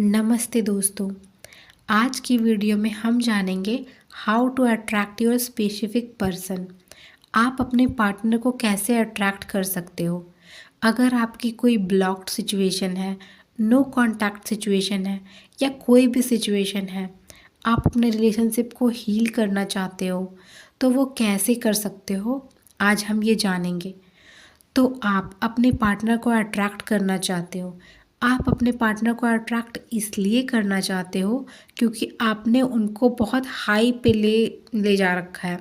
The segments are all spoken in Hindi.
नमस्ते दोस्तों। आज की वीडियो में हम जानेंगे how to attract your specific person. आप अपने पार्टनर को कैसे अट्रैक्ट कर सकते हो। अगर आपकी कोई ब्लॉक्ड सिचुएशन है, नो कांटेक्ट सिचुएशन है या कोई भी सिचुएशन है, आप अपने रिलेशनशिप को हील करना चाहते हो तो वो कैसे कर सकते हो, आज हम ये जानेंगे। तो आप अपने पार्टनर को अट्रैक्ट करना चाहते हो। आप अपने पार्टनर को अट्रैक्ट इसलिए करना चाहते हो क्योंकि आपने उनको बहुत हाई पे ले ले जा रखा है,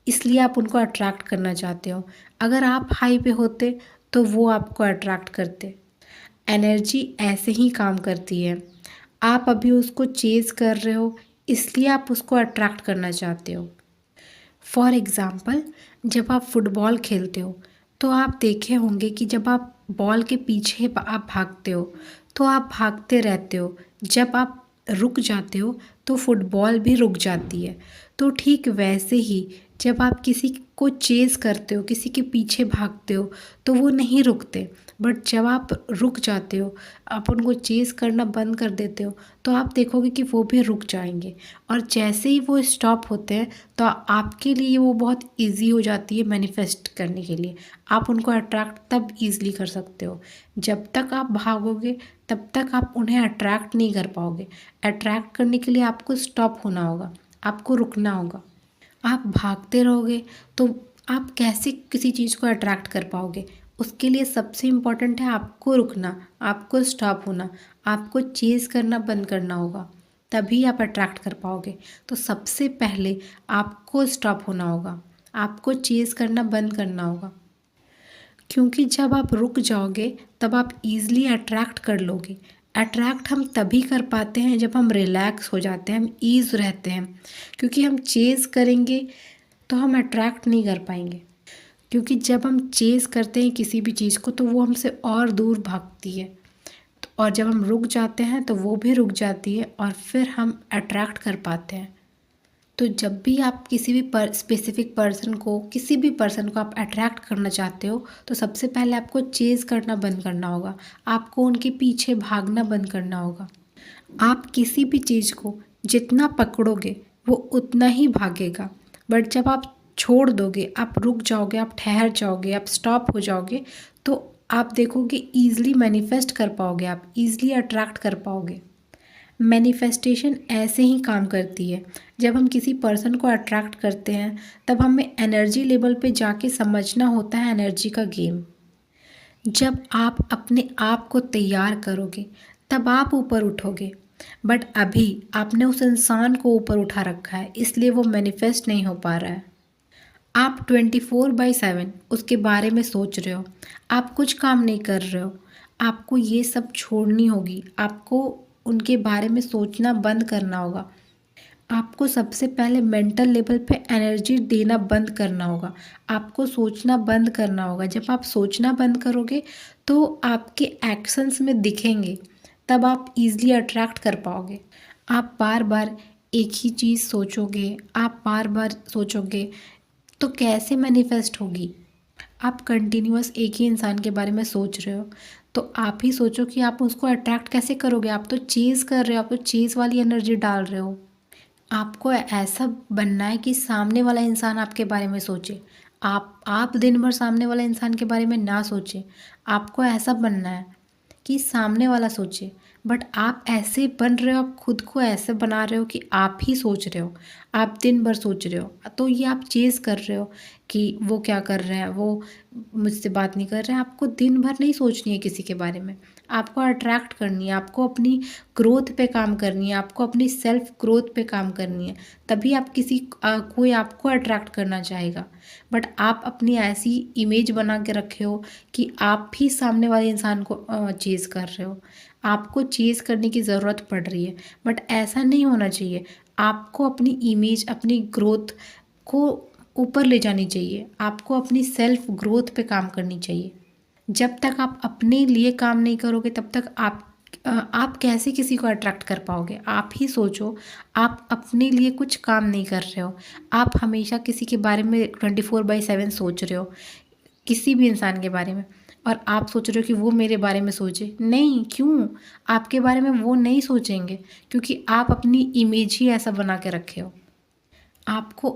इसलिए आप उनको अट्रैक्ट करना चाहते हो। अगर आप हाई पे होते तो वो आपको अट्रैक्ट करते। एनर्जी ऐसे ही काम करती है। आप अभी उसको चेज़ कर रहे हो, इसलिए आप उसको अट्रैक्ट करना चाहते हो। फॉर एग्ज़ाम्पल, जब आप फुटबॉल खेलते हो तो आप देखे होंगे कि जब आप बॉल के पीछे आप भागते हो तो आप भागते रहते हो। जब आप रुक जाते हो तो फुटबॉल भी रुक जाती है। तो ठीक वैसे ही जब आप किसी को चेज़ करते हो, किसी के पीछे भागते हो तो वो नहीं रुकते। बट जब आप रुक जाते हो, आप उनको चेज़ करना बंद कर देते हो तो आप देखोगे कि वो भी रुक जाएंगे। और जैसे ही वो स्टॉप होते हैं तो आपके लिए वो बहुत इजी हो जाती है मैनिफेस्ट करने के लिए। आप उनको अट्रैक्ट तब ईज़िली कर सकते हो। जब तक आप भागोगे तब तक आप उन्हें अट्रैक्ट नहीं कर पाओगे। अट्रैक्ट करने के लिए आपको स्टॉप होना होगा, आपको रुकना होगा। आप भागते रहोगे तो आप कैसे किसी चीज़ को अट्रैक्ट कर पाओगे। उसके लिए सबसे इम्पॉर्टेंट है आपको रुकना, आपको स्टॉप होना, आपको चेज़ करना बंद करना होगा, तभी आप अट्रैक्ट कर पाओगे। तो सबसे पहले आपको स्टॉप होना होगा, आपको चेज़ करना बंद करना होगा। क्योंकि जब आप रुक जाओगे तब आप ईज़िली अट्रैक्ट कर लोगे। अट्रैक्ट हम तभी कर पाते हैं जब हम रिलैक्स हो जाते हैं, हम ईज़ रहते हैं। क्योंकि हम चेज़ करेंगे तो हम अट्रैक्ट नहीं कर पाएंगे। क्योंकि जब हम चेज़ करते हैं किसी भी चीज़ को तो वो हमसे और दूर भागती है। और जब हम रुक जाते हैं तो वो भी रुक जाती है और फिर हम अट्रैक्ट कर पाते हैं। तो जब भी आप किसी भी स्पेसिफिक पर्सन को, किसी भी पर्सन को आप अट्रैक्ट करना चाहते हो तो सबसे पहले आपको चेज़ करना बंद करना होगा, आपको उनके पीछे भागना बंद करना होगा। आप किसी भी चीज़ को जितना पकड़ोगे वो उतना ही भागेगा। बट जब आप छोड़ दोगे, आप रुक जाओगे, आप ठहर जाओगे, आप स्टॉप हो जाओगे तो आप देखोगे ईज़िली मैनिफेस्ट कर पाओगे, आप ईज़िली अट्रैक्ट कर पाओगे। मैनिफेस्टेशन ऐसे ही काम करती है। जब हम किसी पर्सन को अट्रैक्ट करते हैं तब हमें एनर्जी लेवल पे जाके समझना होता है एनर्जी का गेम। जब आप अपने आप को तैयार करोगे तब आप ऊपर उठोगे। बट अभी आपने उस इंसान को ऊपर उठा रखा है, इसलिए वो मैनिफेस्ट नहीं हो पा रहा है। आप 24/7 उसके बारे में सोच रहे हो, आप कुछ काम नहीं कर रहे हो। आपको ये सब छोड़नी होगी, आपको उनके बारे में सोचना बंद करना होगा। आपको सबसे पहले मेंटल लेवल पे एनर्जी देना बंद करना होगा, आपको सोचना बंद करना होगा। जब आप सोचना बंद करोगे तो आपके एक्शंस में दिखेंगे, तब आप इजीली अट्रैक्ट कर पाओगे। आप बार बार एक ही चीज़ सोचोगे, आप बार बार सोचोगे तो कैसे मैनिफेस्ट होगी। आप कंटिन्यूअस एक ही इंसान के बारे में सोच रहे हो तो आप ही सोचो कि आप उसको अट्रैक्ट कैसे करोगे। आप तो चेज़ कर रहे हो, आप तो चेज़ वाली एनर्जी डाल रहे हो। आपको ऐसा बनना है कि सामने वाला इंसान आपके बारे में सोचे। आप दिन भर सामने वाले इंसान के बारे में ना सोचें। आपको ऐसा बनना है कि सामने वाला सोचे। बट आप ऐसे बन रहे हो, आप खुद को ऐसे बना रहे हो कि आप ही सोच रहे हो, आप दिन भर सोच रहे हो। तो ये आप चेज़ कर रहे हो कि वो क्या कर रहे हैं, वो मुझसे बात नहीं कर रहे हैं। आपको दिन भर नहीं सोचनी है किसी के बारे में, आपको अट्रैक्ट करनी है, आपको अपनी ग्रोथ पे काम करनी है, आपको अपनी सेल्फ ग्रोथ पे काम करनी है। तभी आप कोई आपको अट्रैक्ट करना चाहेगा। बट आप अपनी ऐसी इमेज बना के रखे हो कि आप ही सामने वाले इंसान को चेज़ कर रहे हो, आपको चेज़ करने की ज़रूरत पड़ रही है। बट ऐसा नहीं होना चाहिए। आपको अपनी इमेज, अपनी ग्रोथ को ऊपर ले जानी चाहिए, आपको अपनी सेल्फ ग्रोथ पे काम करनी चाहिए। जब तक आप अपने लिए काम नहीं करोगे तब तक आप कैसे किसी को अट्रैक्ट कर पाओगे। आप ही सोचो, आप अपने लिए कुछ काम नहीं कर रहे हो, आप हमेशा किसी के बारे में 24/7 सोच रहे हो, किसी भी इंसान के बारे में। और आप सोच रहे हो कि वो मेरे बारे में सोचे। नहीं, क्यों? आपके बारे में वो नहीं सोचेंगे, क्योंकि आप अपनी इमेज ही ऐसा बना के रखे हो। आपको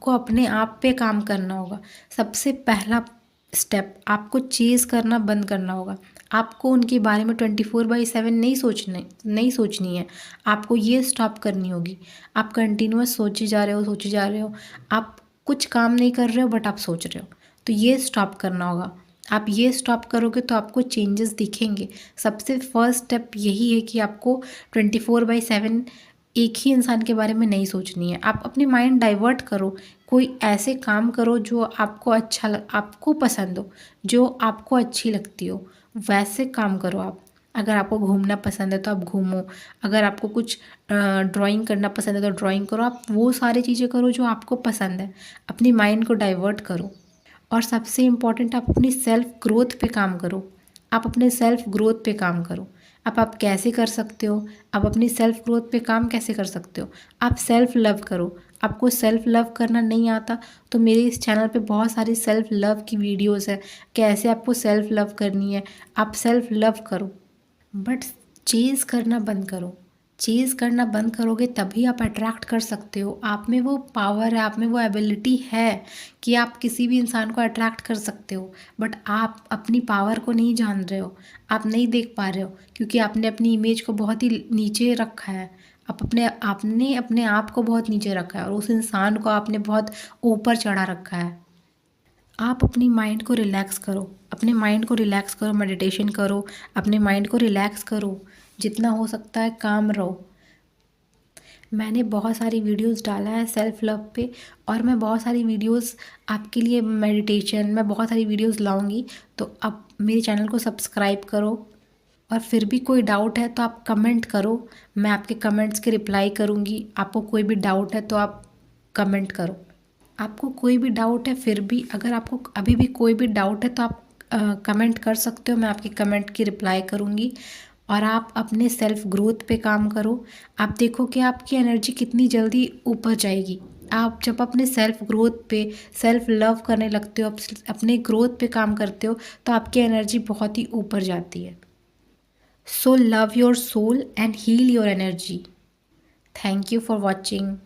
अपने आप पे काम करना होगा। सबसे पहला स्टेप, आपको चेज़ करना बंद करना होगा। आपको उनके बारे में 24/7 नहीं सोचनी है। आपको ये स्टॉप करनी होगी। आप कंटिन्यूअस सोचे जा रहे हो। आप कुछ काम नहीं कर रहे हो बट आप सोच रहे हो। तो ये स्टॉप करना होगा। आप ये स्टॉप करोगे तो आपको चेंजेस दिखेंगे। सबसे फर्स्ट स्टेप यही है कि आपको 24/7 एक ही इंसान के बारे में नहीं सोचनी है। आप अपनी माइंड डाइवर्ट करो। कोई ऐसे काम करो जो आपको पसंद हो, जो आपको अच्छी लगती हो, वैसे काम करो आप। अगर आपको घूमना पसंद है तो आप घूमो। अगर आपको कुछ ड्राइंग करना पसंद है तो ड्राइंग करो। आप वो सारी चीज़ें करो जो आपको पसंद है। अपनी माइंड को डाइवर्ट करो। और सबसे इम्पॉर्टेंट, आप अपनी सेल्फ ग्रोथ पे काम करो। आप अपने सेल्फ ग्रोथ पे काम करो। अब आप कैसे कर सकते हो? आप अपनी सेल्फ ग्रोथ पे काम कैसे कर सकते हो? आप सेल्फ लव करो। आपको सेल्फ लव करना नहीं आता तो मेरे इस चैनल पे बहुत सारी सेल्फ लव की वीडियोस है, कैसे आपको सेल्फ लव करनी है। आप सेल्फ लव करो, बट चेज़ करना बंद करो। चेज़ करना बंद करोगे तभी आप अट्रैक्ट कर सकते हो। आप में वो पावर है, आप में वो एबिलिटी है कि आप किसी भी इंसान को अट्रैक्ट कर सकते हो। बट आप अपनी पावर को नहीं जान रहे हो, आप नहीं देख पा रहे हो, क्योंकि आपने अपनी इमेज को बहुत ही नीचे रखा है। आपने अपने आप को बहुत नीचे रखा है और उस इंसान को आपने बहुत ऊपर चढ़ा रखा है। आप अपनी माइंड को रिलैक्स करो। अपने माइंड को रिलैक्स करो, मेडिटेशन करो, अपने माइंड को रिलैक्स करो। जितना हो सकता है काम रहो। मैंने बहुत सारी वीडियोस डाला है सेल्फ लव पे, और मैं बहुत सारी वीडियोस आपके लिए मेडिटेशन, मैं बहुत सारी वीडियोस लाऊंगी। तो आप मेरे चैनल को सब्सक्राइब करो। और फिर भी कोई डाउट है तो आप कमेंट करो, मैं आपके कमेंट्स के रिप्लाई करूँगी। आपको कोई भी डाउट है तो आप कमेंट करो। आपको कोई भी डाउट है, फिर भी अगर आपको अभी भी कोई भी डाउट है तो आप कमेंट कर सकते हो, मैं आपकी कमेंट की रिप्लाई करूँगी। और आप अपने सेल्फ ग्रोथ पे काम करो। आप देखो कि आपकी एनर्जी कितनी जल्दी ऊपर जाएगी। आप जब अपने सेल्फ ग्रोथ पे, सेल्फ लव करने लगते हो, अपने ग्रोथ पे काम करते हो, तो आपकी एनर्जी बहुत ही ऊपर जाती है। So love your soul and heal your energy. Thank you for watching.